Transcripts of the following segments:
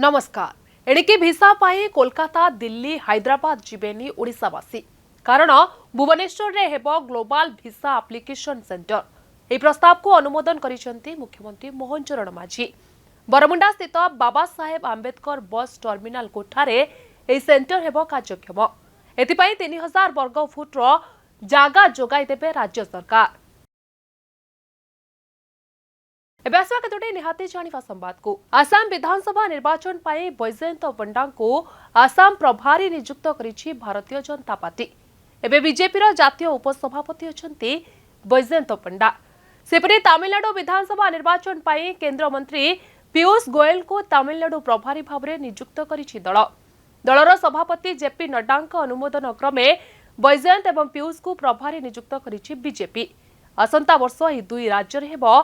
नमस्कार। एणिके भिसा पाई कोलकाता दिल्ली हैदराबाद जीवेनी ओडिशावासी कारण भुवनेश्वर रे हेबो ग्लोबल भिसा एप्लिकेशन सेंटर। यह प्रस्ताव को अनुमोदन करिसेंती मुख्यमंत्री मोहन चरण माझी। बरमुंडा स्थित बाबा साहेब आंबेडकर बस टर्मिनाल कोठारे यह सेंटर हेबो कार्यक्षम। एथिपाई 3000 वर्ग फुट रो जागा जोगाई देबे राज्य सरकार। केतोटी निहाती जानिबा संवाद को आसाम विधानसभा निर्वाचन पाई बैजयंत पंडा को आसाम प्रभारी नियुक्त करिछि भारतीय जनता पार्टी। एबे बीजेपी रो जातीय उपसभापति अछंती बैजयंत पंडा। सेपरि तमिलनाडु विधानसभा निर्वाचन पाई केंद्र मंत्री पीयूष गोयल को तमिलनाडु प्रभारी भाबरे नियुक्त करिछि दल। दलर सभापति जेपी नड्डाଙ୍କ अनुमोदन क्रमे बैजयंत एवं पीयूष को प्रभारी नियुक्त करिछि बीजेपी। आसंता वर्ष एही दुई राज्य रे हेबो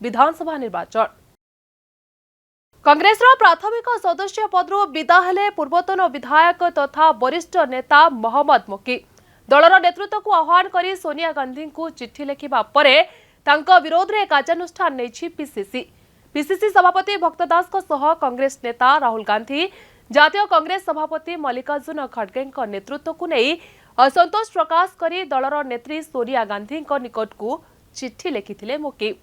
विधानसभा निर्वाचन। कांग्रेस प्राथमिक सदस्य पदरु विदा हेले पूर्वतन विधायक तथा वरिष्ठ नेता मोहम्मद मोकी। दलर नेतृत्व को आह्वान करी सोनिया गांधी को चिट्ठी लिखिबा परे तांका विरोध रे कार्यानुष्ठान नेछि पीसीसी सभापति भक्तदास को सह कांग्रेस नेता राहुल गांधी जातीय कांग्रेस सभापति मल्लिकार्जुन खड़गे नेतृत्व को नहीं असंतोष प्रकाश करी दलर नेत्री सोनिया गांधी निकट को चिट्ठी लिखिथिले मोकी।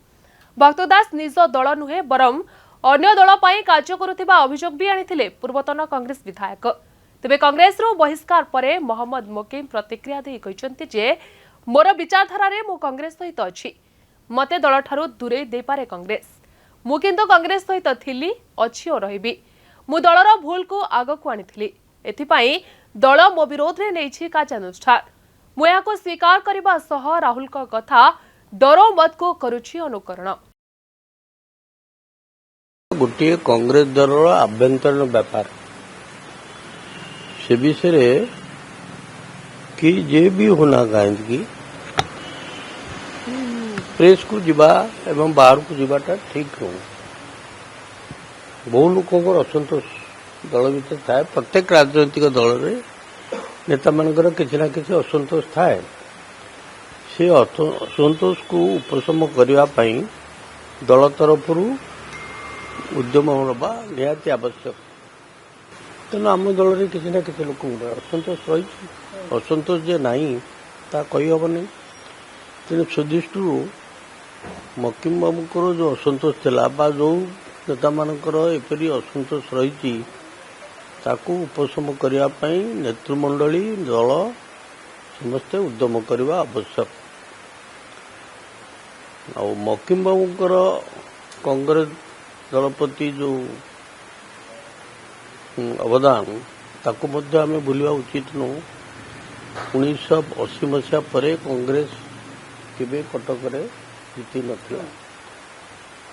भक्तदास निज दल नुहे बरम अन्य दल पाई कार्य करुथिबा अभियोग भी आनिथिले पूर्वतन कांग्रेस विधायक। तेबे कांग्रेस रो बहिष्कार परे मोहम्मद मोकी प्रतिक्रिया दे कहिसंती जे मोर विचारधारा रे मु कांग्रेस सहित अछि। मते दल ठारू दूरे दे पारे कांग्रेस। मु किंतु कांग्रेस सहित थिली अछि ओ रहिबी। मु दलर भूल को आग को आनिथिली। एथिपाई दल मो विरोध रे नेछि कार्यानुष्ठान। मु याको स्वीकार करबा सह राहुल को कथा डरो मत को करुछि अनुकरण। गोटे कांग्रेस दल आभ्यंतरण व्यापार से विषय कि जे भी होना कहीं प्रेस को जीवा एवं बाहर को जीवाटा ठीक हो। बहु लोक असंतोष दल भीतर थाए। प्रत्येक राजनैतिक दल रे नेता मानकर किसी ना किसी असंतोष थाए। से असंतोष को उपशम करने दल तरफ उद्यम होगा निहाती आवश्यक। तेणु आम दल में किसी ना किसी लोक असंतोष रही असंतोष जे नहीं ता कही हम नहीं। तेणु सुदृष्टि मकिम बाबूर जो असंतोष थिला बा जो नेता मानकर एपरी असंतोष रही उपशम करने नेतृमंडली दल समस्ते उद्यम करने आवश्यक। आ मकिम बाबूर कांग्रेस दल प्रति जो अवदान ताको मध्य आम भूलवा उचित नु। 1980 मसीहा परे कांग्रेस केबे कटक जीति नथिला।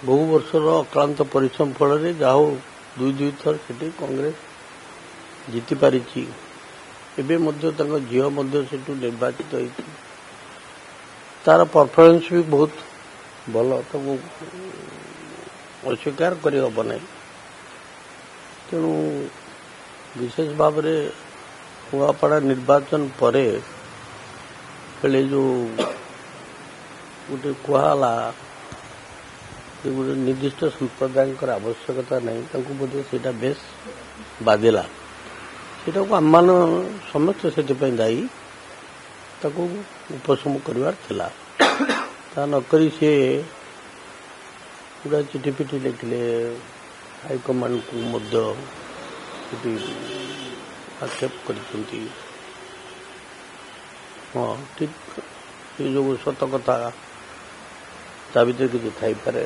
बहु वर्षर अक्लांत परिश्रम फल जाओ दुई थर से कांग्रेस जीति पारिछि। एबे मध्य तांको झियो मध्य सेठू निर्वाचित होइछि। तार परफॉर्मेंस भी बहुत भल ताको अस्वीकार कर नहीं। तेणु विशेष भाव में कुआपाड़ा निर्वाचन पर जो गोटे कहला गोटे निर्दिष्ट संप्रदाय आवश्यकता नहीं बोधे से बेस बाधिला। सेटा को आम मान समस्त से दायी उपशम करवार थिला। ता नकरी से पूरा चिठी पिठी लिखले हाईकमांड को मध्य आक्षेप कर। हाँ ठीक ये जो सत कथा ता भर किसी थाईपे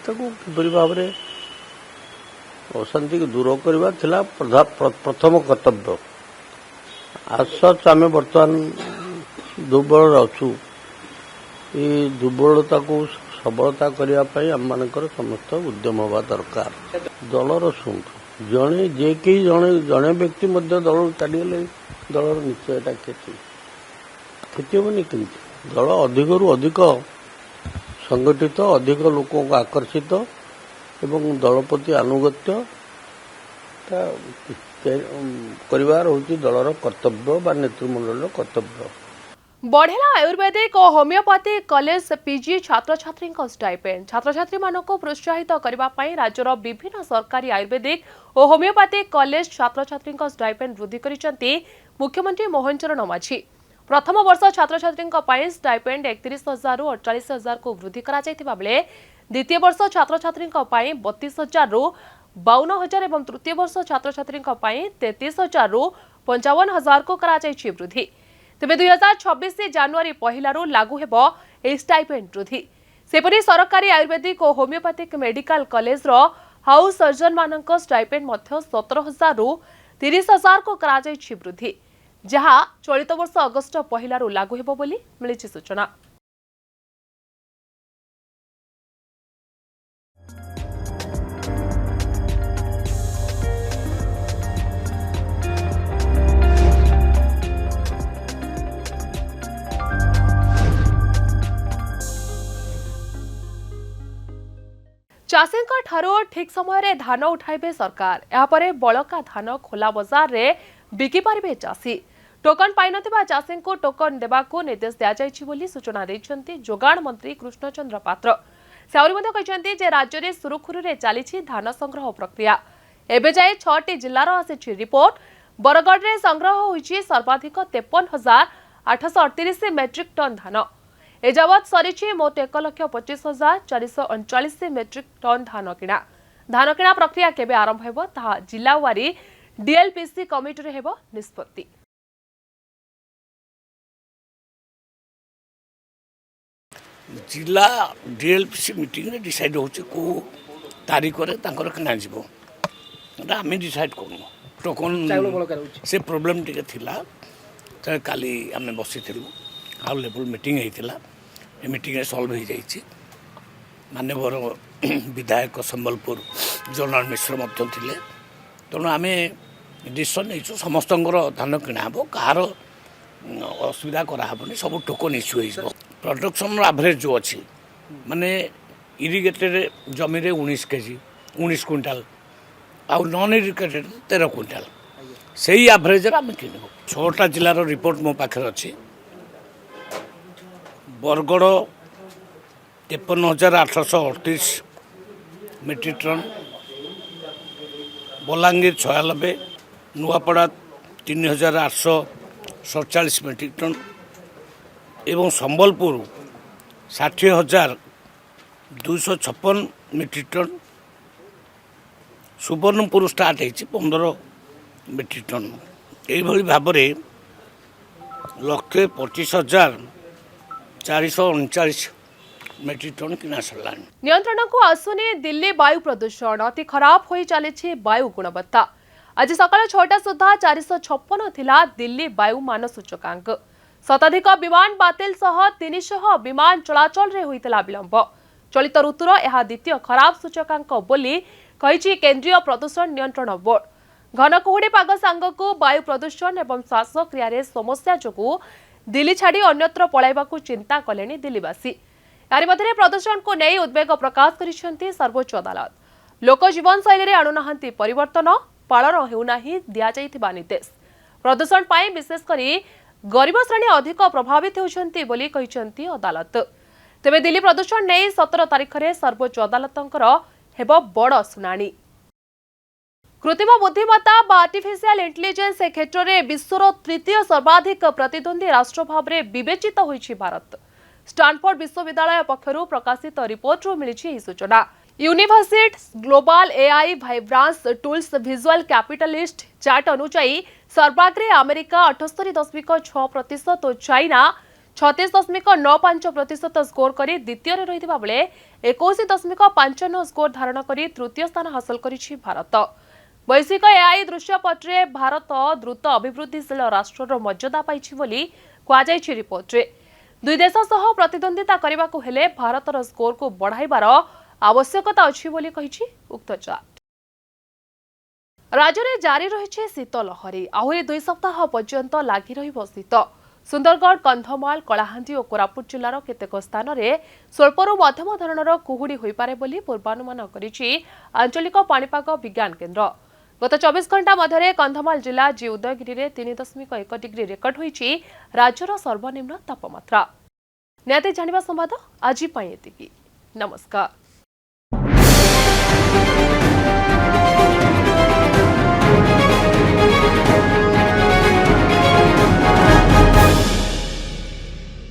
किपरि भाव में अशांति को दूर करवा थिला प्रथम कर्तव्य। आज आम बर्तमान दुर्बल अच्छु। ये दुर्बलता को सबलता करने आम मानकर समस्त उद्यम हवा दरकार। दलर शुणु जड़े जे कि जड़े व्यक्ति दल चलीगले दलर निश्चय क्षति हेनी कि दल अधिक रु अधिक संगठित अधिक लोकों को आकर्षित एवं दल प्रति आनुगत्य करार हूँ दलर कर्तव्य बा नेतृमंडल कर्तव्य। बढ़ेला आयुर्वेदिक और होमियोपैथी कॉलेज पीजी छात्र छात्री स्टाइपेंड छात्र छात्री मानक प्रोत्साहित करने राज्यर विभिन्न सरकारी आयुर्वेदिक और होमियोपैथिक कॉलेज छात्र छात्री स्टाइपेंड वृद्धि करिसेंती मुख्यमंत्री मोहन चरण माझी। प्रथम वर्ष छात्र छात्री स्टाइपेंड 31,000 रु 48,000 को वृद्धि करा जायतिबा बेले द्वितीय वर्ष छात्र छात्री 32,000 रु 52,000 एवं तृतीय वर्ष छात्र छात्री 33,000 रु 55,000 को करा जायछि वृद्धि। तेबे 2026 जनवरी पहलू लागू हेबो ए स्टाइपेंड वृद्धि। सेपरि सरकारी आयुर्वेदिक और होमियोपैथिक मेडिकल कॉलेज रो हाउस सर्जन मानक स्टाइपेंड मध्य 17,000 रु 30,000 को करा जायछि वृद्धि, जहां चलित वर्ष अगस्त पहलू लागू हेबो बोली मिलिछि सूचना। चाषी ठीक समय धान उठाइबे सरकार, यापर बलका धान खोला बजार रे बिकी पारिबे चाषी। टोकन पाई नथिबा चाषी को टोकन देबाको निर्देश दिया जायछि बोली सूचना दैछन्ती जोगाण मंत्री कृष्णचंद्र पात्र। से आउरी मध्ये कहिसन्ती जे राज्य रे सुरुखुरु रे चालिछि धान संग्रह प्रक्रिया। एबे जाय 6टी जिल्लार आसिछि रिपोर्ट। बरगढ़ रे संग्रह होइछि सर्वाधिक 53,838 मेट्रिक टन धान। एजावत सरी मोट 1,25,439 मेट्रिक टन धान किणा प्रक्रिया केबे आरंभ हेबो ताहा जिल्लावारी डीएलपीसी कमिटी रे हेबो निष्पत्ति। जिला डीएलपीसी मीटिंग रे डिसाइड होछि को तारीख रे तांकर किना जिवो आमे डिसाइड करू। टोकन से प्रॉब्लम टिके थिला त काली आमे बसिथिलु हाउ लेवल मीटिंग हेतिला। ए मीटिंग रे सॉल्व हो जाइछि। माननीय विधायक संबलपुर जनरल मिश्र मध्य थिले, तेणु आमे डिसीजन नहीं समस्त धान किणा हे कहार असुविधा कराबनी सब टोकन इश्यू हो। प्रोडक्शन एवरेज जो अच्छी माने इरिगेटेड जमी 19 केजी 19 क्विंटाल आउ नॉन इरिगेटेड 13 क्विंटाल से ही एवरेज आम किणव। 6टा जिलार रिपोर्ट मो पाखे अच्छी। Bargarh 53,838 metric ton, Balangir 96, Nuapada 3,847 metric ton एवं Sambalpur 60,256 metric ton, Subarnapur start है 15 मेट्रिक टन। यही भाव में 1,25,439 मेट्रिक टन किना सरला। नियंत्रण को आसुनी दिल्ली वायु प्रदूषण अति खराब हो चली वायु गुणवत्ता। आज सकाळ 6टा सुधा 456 थिला दिल्ली वायु मान सूचकांक। शताधिक विमान बातिल सह 300 विमान चलाचल रे होइतला विलंब। चलित ऋतुर यह द्वितीय खराब सूचकांक बोली कहिछि केंद्रीय प्रदूषण नियंत्रण बोर्ड। घन कुहुड़ी पाग सांगकु वायु प्रदूषण एवं श्वासक्रिया रे समस्या जोगु दिल्ली छाड़ी अन्यत्र पलाइबाकू चिंता कलेनी दिल्लीवासी। यारि मध्य प्रदूषण को नहीं उद्वेग प्रकाश करिसेंती सर्वोच्च अदालत। लोक जीवन शैली रे आणुनाहांती परिवर्तन, पालन हेउना ही दिया जाइथिबा निर्देश। प्रदूषण पाई विशेष करी गरीब श्रेणी अधिक प्रभावित होउछंती बोली कहिसेंती अदालत। तेबे दिल्ली प्रदूषण नहीं 17 तारिख रे सर्वोच्च अदालतंकर हेबो बड़ सुनानी। कृत्रिम बुद्धिमत्ता बा आर्टिफिशियल इंटेलिजेंस ए क्षेत्र में विश्वर तृतीय सर्वाधिक प्रतिद्वंदी राष्ट्र भाव में विवेचित होइछि भारत। स्टानफोर्ड विश्वविद्यालय पक्षरु प्रकाशित रिपोर्ट रो मिलिछि सूचना। यूनिवर्सिटी ग्लोबल एआई वाइब्रांस टूल्स विजुअल कैपिटलिस्ट चार्ट अनुसार सर्वाग्रे अमेरिका 78.6% और चाइना 36.95% स्कोर करी द्वितीय रे रहितबा बेले 21.59 स्कोर धारण करी तृतीय स्थान हासिल करिछि भारत। वैश्विक एआई दृश्यपट्रे भारत द्रुत अभिवृद्धिशील राष्ट्रर मर्यादा पाइछि बोली कुआजाइछि रिपोर्ट रे। दुई देश सह प्रतिद्वंदिता करबाकू हेले भारतर स्कोर को बढ़ाइबार आवश्यकता अछि बोली कहिछि उक्त चार्ट। राज्य में जारी रही शीत लहरी। आहरी 2 सप्ताह पर्यंत लगी रहिबो शीत। सुंदरगढ़, कंधमाल, कलाहांडी और कोरापुट जिलार केतेक स्थान में स्वल्परू मध्यम धरणर कुहुड़ी होइपारे बोली पूर्वानुमान करिछि आंचलिक पाणीपाग विज्ञान केन्द्र। गत 24 घंटा मध्य कंधमाल जिला जी उदयगिरी में 3.1 डिग्री रेकर्ड होईछि राज्यर सर्वनिम्न तापमात्रा। निहाती जानिबा संवाद आज एतिकी। नमस्कार।